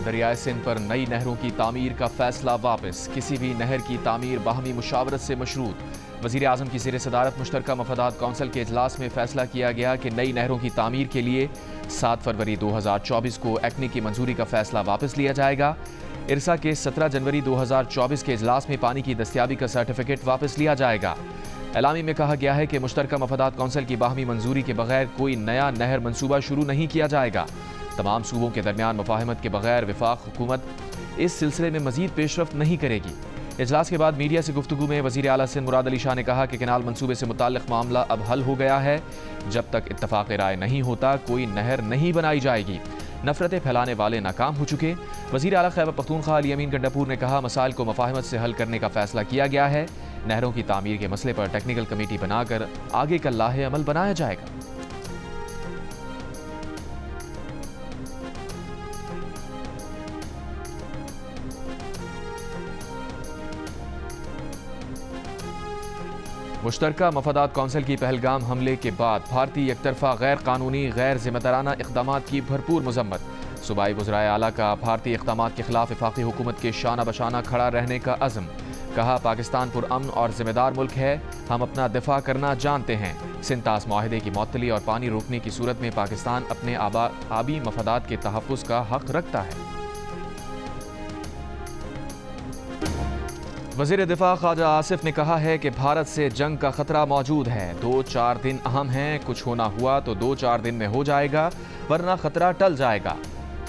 दरियाए सिंध पर नई नहरों की तामीर का फैसला वापस। किसी भी नहर की तामीर बाहमी मुशावरत से मशरूत। वज़ीर आज़म की ज़ेर सदारत मुश्तरका मफादात कौंसिल के इजलास में फैसला किया गया कि नई नहरों की तामीर के लिए 7 फरवरी 2024 को एक्नी की मंजूरी का फैसला वापस लिया जाएगा। इरसा के 17 जनवरी 2024 के इजलास में पानी की दस्तियाबी का सर्टिफिकेट वापस लिया जाएगा। एलामी में कहा गया है कि मुश्तरका मफादात कौंसिल की बाहमी मंजूरी के बगैर कोई नया नहर मंसूबा शुरू नहीं किया जाएगा। तमाम सूबों के दरमियान मुफाहमत के बगैर वफाक हुकूमत इस सिलसिले में मजीद पेशरफ्त नहीं करेगी। इजलास के बाद मीडिया से गुफ्तगू में वज़ीर आला सिंध मुराद अली शाह ने कहा कि कैनाल मंसूबे से मुताल्लिक़ मामला अब हल हो गया है। जब तक इत्तफ़ाक़ राय नहीं होता कोई नहर नहीं बनाई जाएगी। नफरतें फैलाने वाले नाकाम हो चुके। वज़ीर आला खैबर पख्तूनख्वा अली अमीन गंडापुर ने कहा, मसाइल को मुफाहमत से हल करने का फैसला किया गया है। नहरों की तामीर के मसले पर टेक्निकल कमेटी बनाकर आगे का लाहे अमल बनाया जाएगा। मुश्तरका मफादात कौंसिल की पहलगाम हमले के बाद भारतीय एकतरफा गैर कानूनी गैर जिम्मेदाराना इक़दामात की भरपूर मजम्मत। सूबाई वज़राए आला का भारतीय इक़दामात के खिलाफ वफाकी हुकूमत के शाना बशाना खड़ा रहने का अज़्म। कहा, पाकिस्तान पुरअमन और जिम्मेदार मुल्क है, हम अपना दिफा करना जानते हैं। सिंतास मुआहदे की मअतली और पानी रोकने की सूरत में पाकिस्तान अपने आबी मफादात के तहफ़्फ़ुज़ का हक़ रखता है। वज़ीर दिफा ख्वाजा आसिफ ने कहा है कि भारत से जंग का खतरा मौजूद है। 2-4 दिन अहम हैं, कुछ होना हुआ तो 2-4 दिन में हो जाएगा, वरना खतरा टल जाएगा।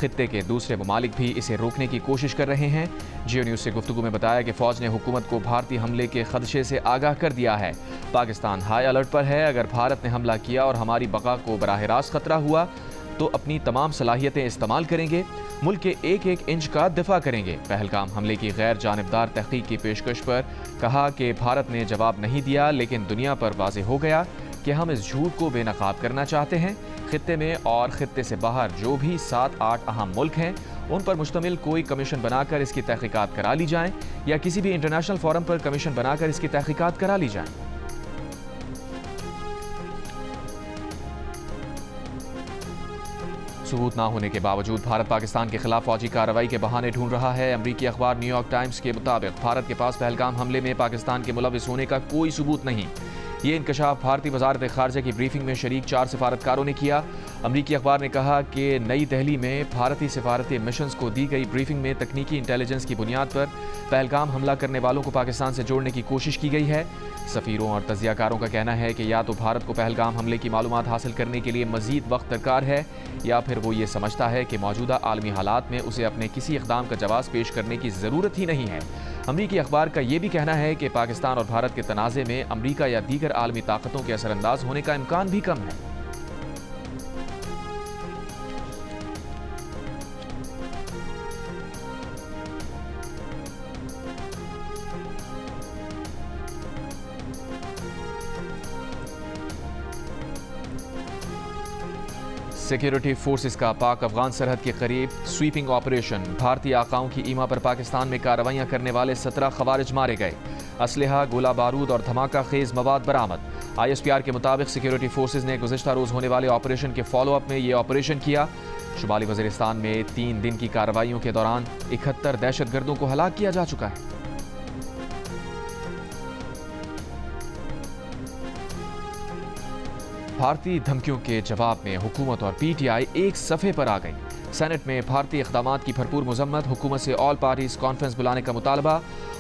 खित्ते के दूसरे ममालिक भी इसे रोकने की कोशिश कर रहे हैं। जियो न्यूज़ से गुफ्तगू में बताया कि फ़ौज ने हुकूमत को भारतीय हमले के खदशे से आगाह कर दिया है। पाकिस्तान हाई अलर्ट पर है। अगर भारत ने हमला किया और हमारी बका को बराह रास्त खतरा हुआ तो अपनी तमाम सलाहियतें इस्तेमाल करेंगे, मुल्क के एक एक इंच का दिफा करेंगे। पहलगाम हमले की गैर जानिबदार तहकीक की पेशकश पर कहा कि भारत ने जवाब नहीं दिया, लेकिन दुनिया पर वाज़ेह हो गया कि हम इस झूठ को बेनकाब करना चाहते हैं। खित्ते में और खित्ते से बाहर जो भी 7-8 अहम मुल्क हैं, उन पर मुश्तमिल कोई कमीशन बनाकर इसकी तहकीकात करा ली जाएं, या किसी भी इंटरनेशनल फोरम पर कमीशन बनाकर इसकी तहकीकात करा ली जाएं। सबूत ना होने के बावजूद भारत पाकिस्तान के खिलाफ फौजी कार्रवाई के बहाने ढूंढ रहा है। अमरीकी अखबार न्यूयॉर्क टाइम्स के मुताबिक भारत के पास पहलगाम हमले में पाकिस्तान के मुलविस होने का कोई सबूत नहीं। ये इंकशाफ भारतीय वजारत खारजा की ब्रीफिंग में शरीक 4 सिफारतकारों ने किया। अमरीकी अखबार ने कहा कि नई दिल्ली में भारतीय सिफारती मिशंस को दी गई ब्रीफिंग में तकनीकी इंटेलिजेंस की बुनियाद पर पहलगाम हमला करने वालों को पाकिस्तान से जोड़ने की कोशिश की गई है। सफ़ीरों और तजियाकारों का कहना है कि या तो भारत को पहलगाम हमले की मालूमात हासिल करने के लिए मजीद वक्त दरकार है, या फिर वो ये समझता है कि मौजूदा आलमी हालात में उसे अपने किसी इक़दाम का जवाब पेश करने की ज़रूरत ही नहीं है। अमरीकी अखबार का ये भी कहना है कि पाकिस्तान और भारत के तनाज़े में अमरीका या दीगर आलमी ताकतों के असरअंदाज होने का इम्कान भी कम है। सिक्योरिटी फोर्सेस का पाक अफगान सरहद के करीब स्वीपिंग ऑपरेशन। भारतीय आकाओं की ईमा पर पाकिस्तान में कार्रवाइयां करने वाले 17 खवारिज मारे गए। असलहा, गोला बारूद और धमाका खेज मवाद बरामद। ISPR के मुताबिक सिक्योरिटी फोर्सेस ने गुज़िश्ता रोज़ होने वाले ऑपरेशन के फॉलोअप में ये ऑपरेशन किया। शुमाली वज़ीरिस्तान में 3 दिन की कार्रवाइयों के दौरान 71 दहशतगर्दों को हलाक किया जा चुका है। भारतीय धमकियों के जवाब में हुकूमत और PTI एक सफ़े पर आ गई। सेनेट में भारतीय इक़दामात की भरपूर मजम्मत। हुकूमत से ऑल पार्टीज कॉन्फ्रेंस बुलाने का मुतालबा।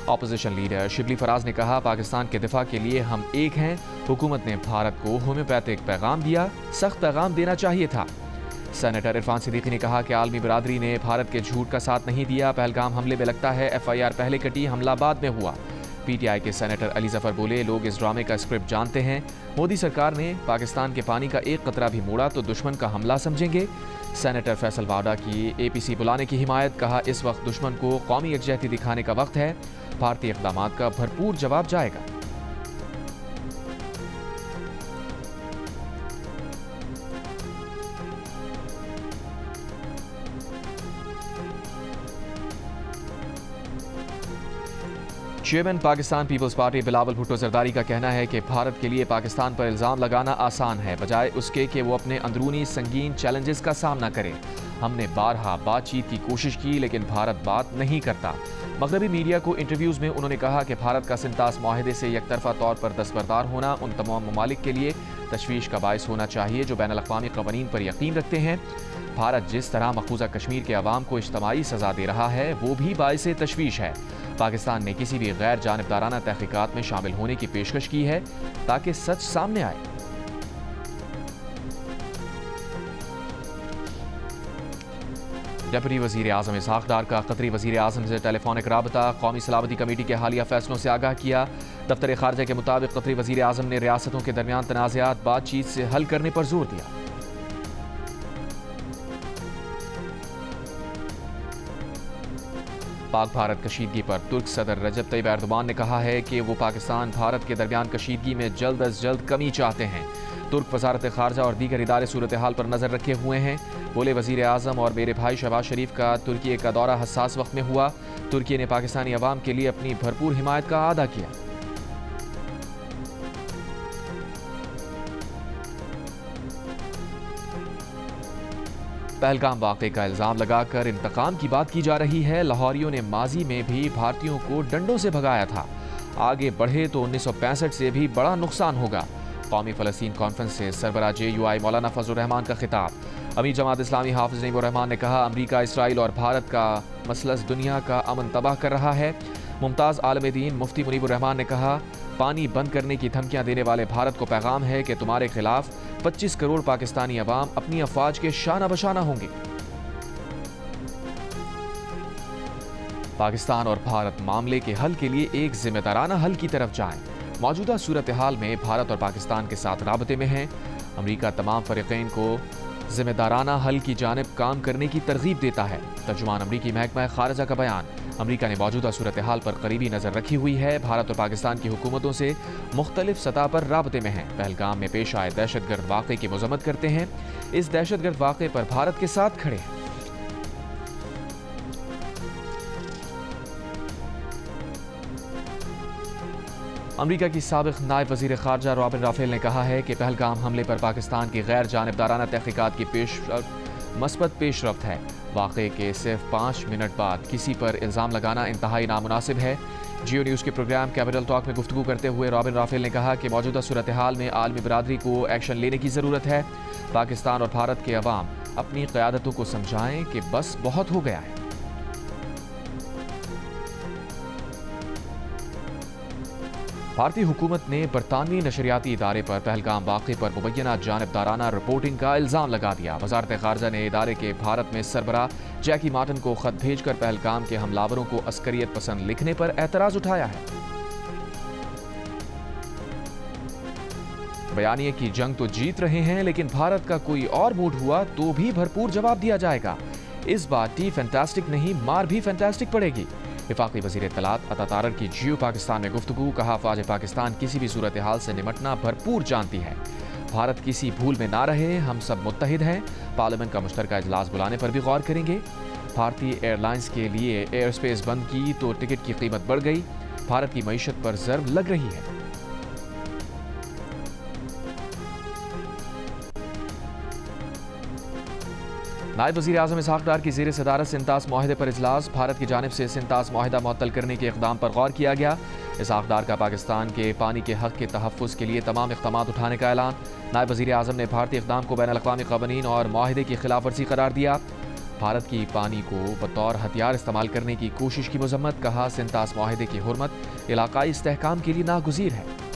अपोजिशन लीडर शिबली फराज ने कहा, पाकिस्तान के दिफा के लिए हम एक हैं। हुकूमत ने भारत को होम्योपैथिक पैगाम दिया, सख्त पैगाम देना चाहिए था। सेनेटर इरफान सिद्दीकी ने कहा कि आलमी बरादरी ने भारत के झूठ का साथ नहीं दिया। पहलगाम हमले में लगता है FIR पहले कटी, हमला बाद में हुआ। PTI के सेनेटर अली जफर बोले, लोग इस ड्रामे का स्क्रिप्ट जानते हैं। मोदी सरकार ने पाकिस्तान के पानी का एक कतरा भी मोड़ा तो दुश्मन का हमला समझेंगे। सेनेटर फैसल वाडा की APC बुलाने की हिमायत। कहा, इस वक्त दुश्मन को कौमी यकजहती दिखाने का वक्त है। भारतीय इक़दामात का भरपूर जवाब जाएगा। Chairman Pakistan Peoples Party Bilawal Bhutto Zardari का कहना है कि भारत के लिए पाकिस्तान पर इल्ज़ाम लगाना आसान है बजाय उसके कि वो अपने अंदरूनी संगीन चैलेंजेस का सामना करे। हमने बारहा बातचीत की कोशिश की लेकिन भारत बात नहीं करता। मगरबी मीडिया को इंटरव्यूज़ में उन्होंने कहा कि भारत का सिंतास माहिदे से यकतरफा तौर पर दस्तबरदार होना उन तमाम ममालिक के लिए तशवीश का बायस होना चाहिए जो बैनुल अक़वामी क़वानीन पर यकीन रखते हैं। भारत जिस तरह मक़बूज़ा कश्मीर के अवाम को इज्तिमाई सज़ा दे रहा है वो भी बायस तशवीश है। पाकिस्तान ने किसी भी गैर जानिबदाराना तहक़ीक़ात में शामिल होने की पेशकश की है ताकि सच सामने आए। डिप्टी वज़ीर आज़म इसहाक़ डार का कतरी वज़ीर आज़म से टेलीफोनिक राबता कौमी सलामती कमेटी के हालिया फैसलों से आगाह किया। दफ्तर ख़ारजा के मुताबिक कतरी वज़ीर आज़म ने रियासतों के दरमियान तनाज़ात बातचीत से हल करने पर जोर दिया। पाक भारत कशीदगी पर तुर्क सदर रजब तैयब एर्दोगान ने कहा है कि वो पाकिस्तान भारत के दरमियान कशीदगी में जल्द अज जल्द कमी चाहते हैं। तुर्क वजारत खारजा और दीगर इदारे सूरत हाल पर नजर रखे हुए हैं। बोले वजीर आज़म और मेरे भाई शहबाज शरीफ का तुर्की का दौरा हसास वक्त में हुआ। तुर्की ने पाकिस्तानी अवाम के लिए अपनी भरपूर हिमायत का अदा किया। पहलगाम वाक़े का इल्ज़ाम लगाकर इंतकाम की बात की जा रही है। लाहौरियों ने माजी में भी भारतीयों को डंडों से भगाया था। आगे बढ़े तो 1965 से भी बड़ा नुकसान होगा। कौमी फ़लस्तीन कॉन्फ्रेंस से सरबराह JUI मौलाना फजल रहमान का खिताब। अमीर जमात इस्लामी हाफिज़ नईमुर रहमान ने कहा अमरीका, इसराइल और भारत का मसलस दुनिया का अमन तबाह कर रहा है। मुमताज़ आलम दीन मुफ्ती मुनीबुर रहमान ने कहा पानी बंद करने की धमकियां देने वाले भारत को पैगाम है कि तुम्हारे खिलाफ 25 करोड़ पाकिस्तानी अवाम अपनी अफवाज के शाना बशाना होंगे। पाकिस्तान और भारत मामले के हल के लिए एक जिम्मेदाराना हल की तरफ जाएं। मौजूदा सूरत हाल में भारत और पाकिस्तान के साथ राबते में हैं। अमरीका तमाम फरीक़ैन को जिम्मेदाराना हल की जानिब काम करने की तरगीब देता है। तर्जुमान अमरीकी महकमा खारजा का बयान। अमरीका ने मौजूदा सूरत हाल पर करीबी नज़र रखी हुई है। भारत और पाकिस्तान की हुकूमतों से मुख्तलिफ सतह पर राबते में हैं। पहलगाम में पेश आए दहशतगर्द वाक़े की मज़म्मत करते हैं। इस दहशतगर्द वाक़े पर भारत के साथ खड़े हैं। अमरीका की साबिक़ नायब वज़ीर ख़ारजा रॉबिन राफेल ने कहा है कि पहलगाम हमले पर पाकिस्तान की गैर जानिबदाराना तहक़ीक़ात की मस्बत पेशरफ्त है। वाक़े के सिर्फ 5 मिनट बाद किसी पर इल्ज़ाम लगाना इंतहाई नामुनासिब है। जियो न्यूज़ के प्रोग्राम कैपिटल टॉक में गुफ्तगू करते हुए रॉबिन राफेल ने कहा कि मौजूदा सूरत हाल में आलमी बरादरी को एक्शन लेने की ज़रूरत है। पाकिस्तान और भारत के अवाम अपनी क़यादतों को समझाएं कि बस बहुत हो गया है। भारतीय हुकूमत ने बरतानवी नशरियाती इदारे पर पहलगाम वाक़े पर मुबैना जानिबदाराना रिपोर्टिंग का इल्ज़ाम लगा दिया। वज़ारत ख़ारजा ने इदारे के भारत में सरबराह जैकी मार्टिन को ख़त भेजकर पहलगाम के हमलावरों को अस्करियत पसंद लिखने पर एतराज़ उठाया है। बयानिए की जंग तो जीत रहे हैं लेकिन भारत का कोई और मूड हुआ तो भी भरपूर जवाब दिया जाएगा। इस बार टी फैंटास्टिक नहीं मार भी फैंटास्टिक पड़ेगी। वफाकी वज़ीर इत्तलात अता तारर की जियो पाकिस्तान में गुफ्तगू। कहा फ़ौज पाकिस्तान किसी भी सूरत हाल से निमटना भरपूर जानती है। भारत किसी भूल में ना रहे, हम सब मुत्तहिद हैं। पार्लियामेंट का मुश्तरका इजलास बुलाने पर भी गौर करेंगे। भारतीय एयरलाइंस के लिए एयर स्पेस बंद की तो टिकट की कीमत बढ़ गई। भारत की मईशत पर ज़र्ब लग रही है। नायब वज़ीर आज़म इसहाक़ डार की ज़ेर सदारत सिंतास माहिदे पर इजलास। भारत की जानिब से सिंतास माहिदा मुअत्तल करने के इक़दाम पर गौर किया गया। इसहाक़ डार का पाकिस्तान के पानी के हक़ के तहफ़्फ़ुज़ के लिए तमाम इक़दामात उठाने का ऐलान। नायब वज़ीर आज़म ने भारतीय इक़दाम को बैनुल अक़वामी क़वानीन और माहिदे की खिलाफ वर्जी करार दिया। भारत की पानी को बतौर हथियार इस्तेमाल करने की कोशिश की मज़म्मत। कहा सिंतास माहिदे की हुर्मत इलाक़ाई इस्तेहकाम के लिए नागुज़ीर है।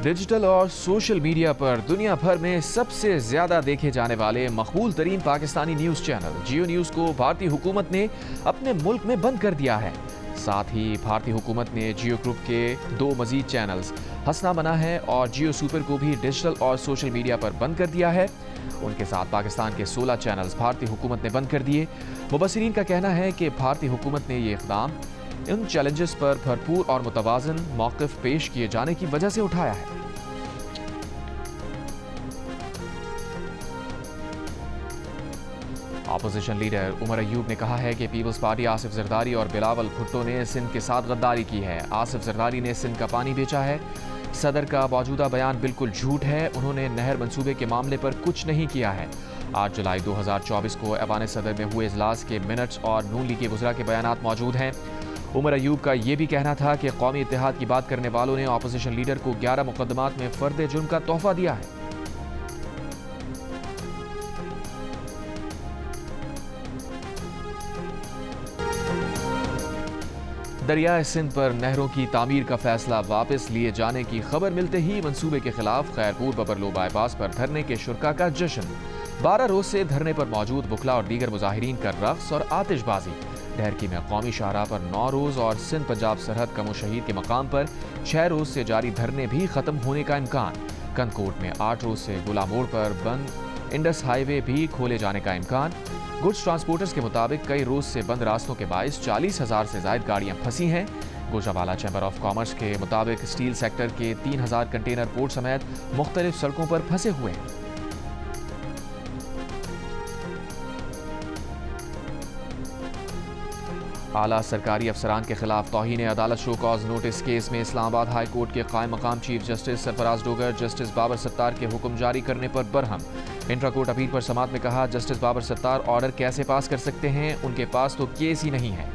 डिजिटल और सोशल मीडिया पर दुनिया भर में सबसे ज्यादा देखे जाने वाले मकबूल तरीन पाकिस्तानी न्यूज चैनल जियो न्यूज को भारतीय हुकूमत ने अपने मुल्क में बंद कर दिया है। साथ ही भारतीय हुकूमत ने जियो ग्रुप के 2 मजीद चैनल्स हंसना बना है और जियो सुपर को भी डिजिटल और सोशल मीडिया पर बंद कर दिया है। उनके साथ पाकिस्तान के 16 चैनल्स भारतीय हुकूमत ने बंद कर दिए। मुबस्सिरीन का कहना है कि भारतीय हुकूमत ने ये इक़दाम इन चैलेंजेस पर भरपूर और मुतवाज़न मौक़िफ़ पेश किए जाने की वजह से उठाया है। अपोजिशन लीडर उमर अयूब ने कहा है कि पीपल्स पार्टी आसिफ जरदारी और बिलावल भुट्टो ने सिंध के साथ गद्दारी की है। आसिफ जरदारी ने सिंध का पानी बेचा है। सदर का मौजूदा बयान बिल्कुल झूठ है। उन्होंने नहर मंसूबे के मामले पर कुछ नहीं किया है। 8 जुलाई 2024 को ऐवान सदर में हुए इजलास के मिनट्स और नून लीग के वज़रा के बयानात मौजूद हैं। उमर अयूब का ये भी कहना था कि कौमी इत्तेहाद की बात करने वालों ने अपोजिशन लीडर को 11 मुकदमात में फर्द जुर्म का तोहफा दिया है। दरियाए सिंध पर नहरों की तामीर का फैसला वापस लिए जाने की खबर मिलते ही मंसूबे के खिलाफ खैरपुर बबरलो बाईपास पर धरने के शुरका का जश्न। 12 रोज से धरने पर मौजूद वकला और दीगर मुजाहिरीन का रक्स और आतिशबाजी। ढहरकी में कौमी शाहराह पर 9 रोज और सिंध पंजाब सरहद कमो शहीद के मकाम पर 6 रोज से जारी धरने भी खत्म होने का इम्कान। कंदकोट में 8 रोज से गुला मोड़ पर बंद इंडस हाईवे भी खोले जाने का इम्कान। गुड्स ट्रांसपोर्टर्स के मुताबिक कई रोज से बंद रास्तों के बायस 40,000 से ज्यादा गाड़ियां फंसी हैं। गोजावाला चैम्बर ऑफ कॉमर्स के मुताबिक स्टील सेक्टर के 3,000 कंटेनर पोर्ट समेत मुख्तलिफ सड़कों पर फंसे हुए हैं। आला सरकारी अफसरान के खिलाफ तौहीन अदालत शो कॉज नोटिस केस में इस्लामाबाद हाई कोर्ट के कायम मकाम chief justice Sarfaraz Dogar justice Babar Sattar के हुक्म जारी करने पर बरहम। इंट्रा कोर्ट अपील पर समात में कहा, जस्टिस बाबर सत्तार ऑर्डर कैसे पास कर सकते हैं, उनके पास तो केस ही नहीं है।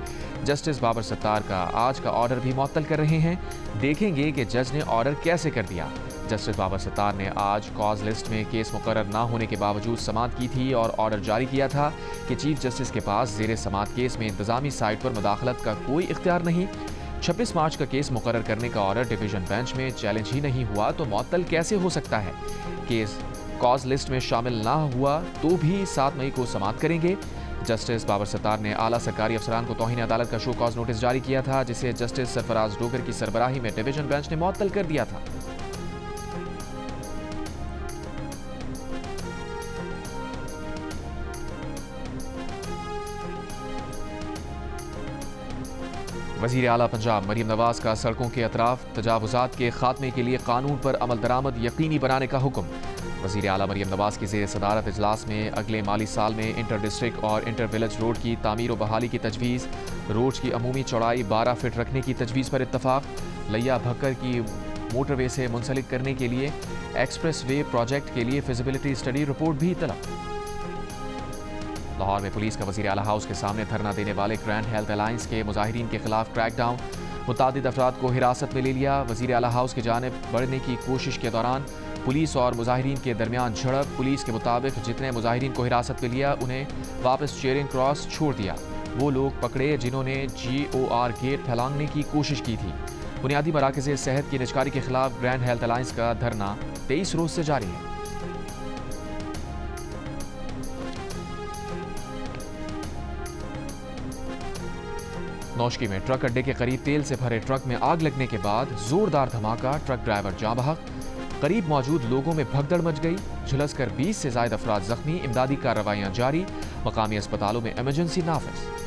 जस्टिस बाबर सत्तार का आज का ऑर्डर भी मुअत्तल कर रहे हैं। देखेंगे कि जज ने ऑर्डर कैसे कर दिया। जस्टिस बाबर सत्तार ने आज कॉज लिस्ट में केस मुकर्रर ना होने के बावजूद समात की थी और ऑर्डर जारी किया था कि चीफ जस्टिस के पास ज़ेरे समात केस में इंतजामी साइट पर मुदाखलत का कोई इख्तियार नहीं। 26 मार्च का केस मुकर्रर करने का ऑर्डर डिवीजन बेंच में चैलेंज ही नहीं हुआ तो मुअत्तल कैसे हो सकता है। केस कॉज लिस्ट में शामिल ना हुआ तो भी 7 मई को समात करेंगे। जस्टिस बाबर सत्तार ने आला सरकारी अफसरान को तौहीन अदालत का शो कॉज नोटिस जारी किया था, जिसे जस्टिस सरफराज डोगर की सरबराही में डिवीजन बेंच ने मुअत्तल कर दिया था। वज़ीर आला पंजाब मरीम नवाज का सड़कों के अतराफ तजावुज़ात के खात्मे के लिए कानून पर अमल दरामद यकीनी बनाने का हुक्म। वज़ीर आला मरीम नवाज की ज़ेर सदारत इजलास में अगले माली साल में इंटर डिस्ट्रिक्ट और इंटर विलेज रोड की तामीर और बहाली की तजवीज़, रोड की अमूमी चौड़ाई 12 फीट रखने की तजवीज़ पर इत्तफाक, लैया भक्कर की मोटरवे से मुंसलिक करने के लिए एक्सप्रेस वे प्रोजेक्ट के लिए फिजिबिलिटी स्टडी रिपोर्ट भी तलब। लाहौर में पुलिस का वज़ीर आला हाउस के सामने धरना देने वाले ग्रैंड हेल्थ अलायंस के मुजाहिरीन के खिलाफ क्रैकडाउन, मुतादिद अफराद को हिरासत में ले लिया। वज़ीर आला हाउस की जानिब बढ़ने की कोशिश के दौरान पुलिस और मुजाहिरीन के दरमियान झड़प। पुलिस के मुताबिक जितने मुजाहिरीन को हिरासत में लिया उन्हें वापस चेयरिंग क्रॉस छोड़ दिया। वो लोग पकड़े जिन्होंने GOR गेट फैलाने की कोशिश की थी। बुनियादी मराकज़ सेहत की निजकारी के खिलाफ ग्रैंड हेल्थ अलायंस का धरना 23 रोज से जारी है। नौशकी में ट्रक अड्डे के करीब तेल से भरे ट्रक में आग लगने के बाद जोरदार धमाका, ट्रक ड्राइवर जाँ बहक। करीब मौजूद लोगों में भगदड़ मच गई। झुलसकर 20 से ज्यादा अफराद जख्मी। इमदादी कार्रवाइयां जारी। मकामी अस्पतालों में इमरजेंसी नाफिज।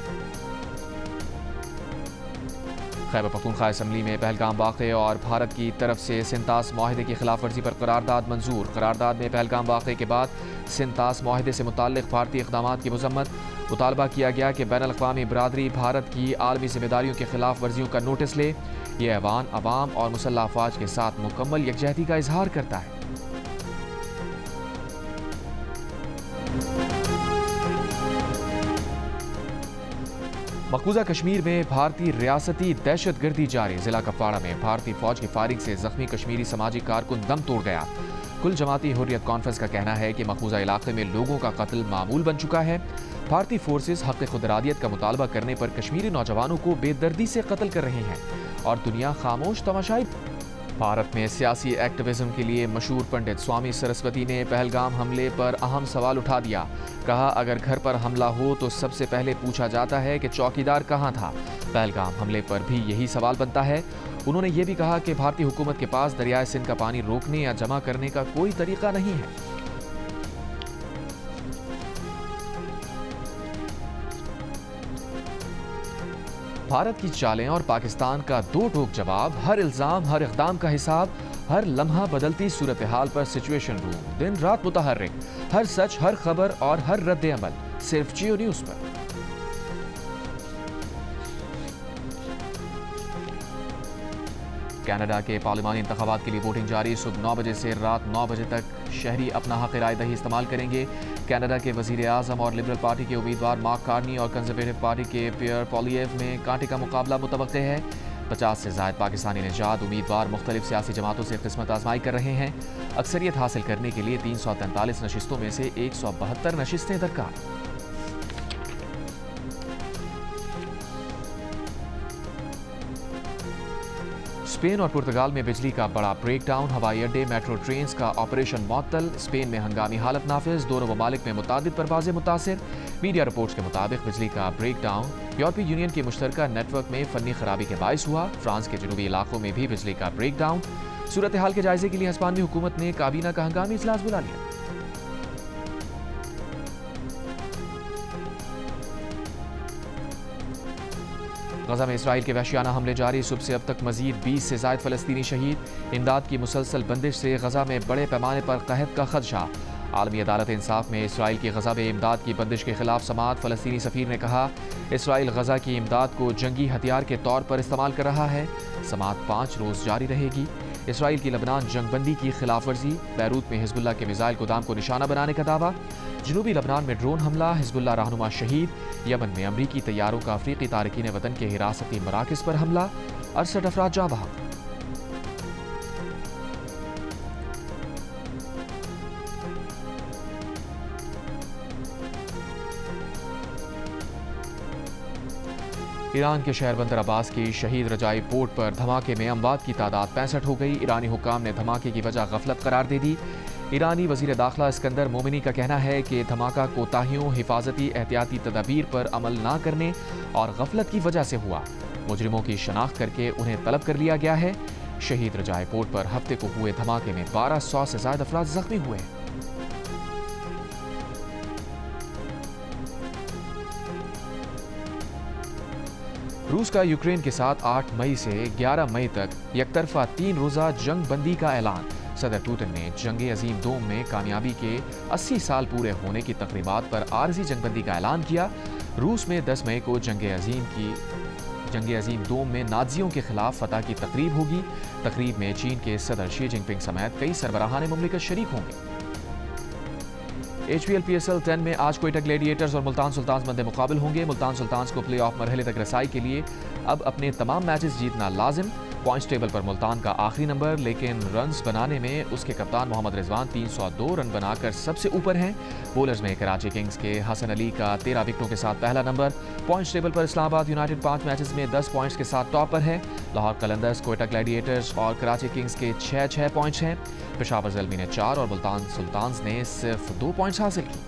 खैबर पख्तूनख्वा असम्बली में पहलगाम वाक़े और भारत की तरफ से सिंतास माहिदे की खिलाफ वर्जी पर करारदाद मंजूर। करारदाद में पहलगाम वाक़े के बाद सिंतास माहिदे से मुताल्लिक़ भारतीय इक़दामात की मज़म्मत। मुतालबा किया गया कि बैनुल अक़वामी बरादरी भारत की आलमी ज़िम्मेदारियों के खिलाफ वर्जियों का नोटिस ले। ये ऐवान अवाम और मुसल्लह अफ़वाज के साथ मुकम्मल यकजहती का इजहार करता है। मकबूजा कश्मीर में भारतीय रियासती दहशतगर्दी जारी। जिला कपवाड़ा में भारतीय फौज की फायरिंग से जख्मी कश्मीरी समाजी कारकुन दम तोड़ गया। कुल जमाती हुर्रियत कॉन्फ्रेंस का कहना है कि मकबूजा इलाके में लोगों का कत्ल मामूल बन चुका है। भारतीय फोर्सेस हक़ खुदरादियत का मुतालबा करने पर कश्मीरी नौजवानों को बेदर्दी से कत्ल कर रहे हैं और दुनिया खामोश तमाशाई। भारत में सियासी एक्टिविज्म के लिए मशहूर पंडित स्वामी सरस्वती ने पहलगाम हमले पर अहम सवाल उठा दिया। कहा, अगर घर पर हमला हो तो सबसे पहले पूछा जाता है कि चौकीदार कहाँ था। पहलगाम हमले पर भी यही सवाल बनता है। उन्होंने ये भी कहा कि भारतीय हुकूमत के पास दरियाए सिंध का पानी रोकने या जमा करने का कोई तरीका नहीं है। भारत की चालें और पाकिस्तान का दो टोक जवाब, हर इल्जाम, हर इक़दाम का हिसाब, हर लम्हा बदलती सूरत हाल पर सिचुएशन रूम, दिन रात मुतहर्रिक, हर सच, हर खबर और हर रद्द अमल सिर्फ जियो न्यूज़ पर। कनाडा के पार्लिमानी इंतखाबात के लिए वोटिंग जारी। सुबह 9 बजे से रात 9 बजे तक शहरी अपना हक राय दही इस्तेमाल करेंगे। कनाडा के वजीर आज़म और लिबरल पार्टी के उम्मीदवार मार्क कार्नी और कंजर्वेटिव पार्टी के पियर पोलिएव में कांटे का मुकाबला मुतवक्के है। 50 से ज़ायद पाकिस्तानी निजात उम्मीदवार मुख्तलिफ सियासी जमातों से किस्मत आजमाई कर रहे हैं। अक्सरियत हासिल करने के लिए 343 नशिस्तों में से 172 नशिस्तें दरकार। स्पेन और पुर्तगाल में बिजली का बड़ा ब्रेकडाउन, हवाई अड्डे, मेट्रो ट्रेन्स का ऑपरेशन मुअत्तल। स्पेन में हंगामी हालत नाफिज, दोनों ममालिक में मुतादिद परवाज़ें मुतासिर। मीडिया रिपोर्ट्स के मुताबिक बिजली का ब्रेकडाउन यूरोपीय यूनियन के मुश्तरका नेटवर्क में फनी खराबी के बायस हुआ। फ्रांस के जनूबी इलाकों में भी बिजली का ब्रेकडाउन। सूरत हाल के जायजे के लिए हिस्पानी हुकूमत ने काबीना का हंगामी इजलास बुला लिया। गजा में इसराइल के वहशियाना हमले जारी। सुबह से अब तक मजीद 20 से ज़ायद फ़लस्तीनी शहीद। इमदाद की मुसलसल बंदिश से गजा में बड़े पैमाने पर कहत का खदशा। आलमी अदालत इंसाफ में इसराइल की गजा में इमदाद की बंदिश के खिलाफ समाअत। फ़लस्तीनी सफ़ीर ने कहा, इसराइल गजा की इमदाद को जंगी हथियार के तौर पर इस्तेमाल कर रहा है। समाअत 5 रोज़ जारी रहेगी। इसराइल की लबनान जंगबंदी की खिलाफ वर्जी। बैरूत में हिजबुल्लाह के मिसाइल गोदाम को निशाना बनाने का दावा। जनूबी लबनान में ड्रोन हमला, हिजबुल्लाह रहनुमा शहीद। यमन में अमरीकी तैयारों का अफ्रीकी तारकीन वतन के हिरासती मराकज़ पर हमला, 68 अफराद जाँ बहक। ईरान के शहर बंदर अब्बास की शहीद रजाई पोर्ट पर धमाके में अमवात की तादाद 65 हो गई। ईरानी हुक्काम ने धमाके की वजह गफलत करार दे दी। ईरानी वजीर दाखिला इस्कंदर मोमिनी का कहना है कि धमाका कोताहियों, हिफाजती एहतियाती तदाबीर पर अमल ना करने और गफलत की वजह से हुआ। मुजरिमों की शनाख्त करके उन्हें तलब कर लिया गया है। शहीद रजाई पोर्ट पर हफ्ते को हुए धमाके में 1200 से ज़्यादा अफराद जख्मी हुए। रूस का यूक्रेन के साथ 8 मई से 11 मई तक यकतरफा 3 रोज़ा जंग बंदी का ऐलान। सदर पुतिन ने जंग अजीम दोम में कामयाबी के 80 साल पूरे होने की तकरीबात पर आरजी जंगबंदी का ऐलान किया। रूस में 10 मई को जंग अजीम दोम में नाज़ियों के खिलाफ फतह की तकरीब होगी। तकरीब में चीन के सदर शी जिनपिंग समेत कई सरबराहान मुमलिकत शरीक होंगे। HPL PSL 10 में आज कोयटा ग्लैडिएटर्स और मुल्तान सुल्तान्स मद्दे मुकाबिल होंगे। मुल्तान सुल्तान्स को प्ले ऑफ मरहले तक रसाई के लिए अब अपने तमाम मैचेस जीतना लाजिम। पॉइंट्स टेबल पर मुल्तान का आखिरी नंबर, लेकिन रन्स बनाने में उसके कप्तान मोहम्मद रिजवान 302 रन बनाकर सबसे ऊपर हैं। बॉलर्स में कराची किंग्स के हसन अली का 13 विकेटों के साथ पहला नंबर। पॉइंट्स टेबल पर इस्लामाबाद यूनाइटेड 5 मैचेस में 10 पॉइंट्स के साथ टॉप पर है। लाहौर कलंदर्स, कोयटा ग्लैडिएटर्स और कराची किंग्स के 6-6 पॉइंट्स हैं। पेशावर ज़ल्मी ने 4 और मुल्तान सुल्तान्स ने सिर्फ 2 पॉइंट्स हासिल की।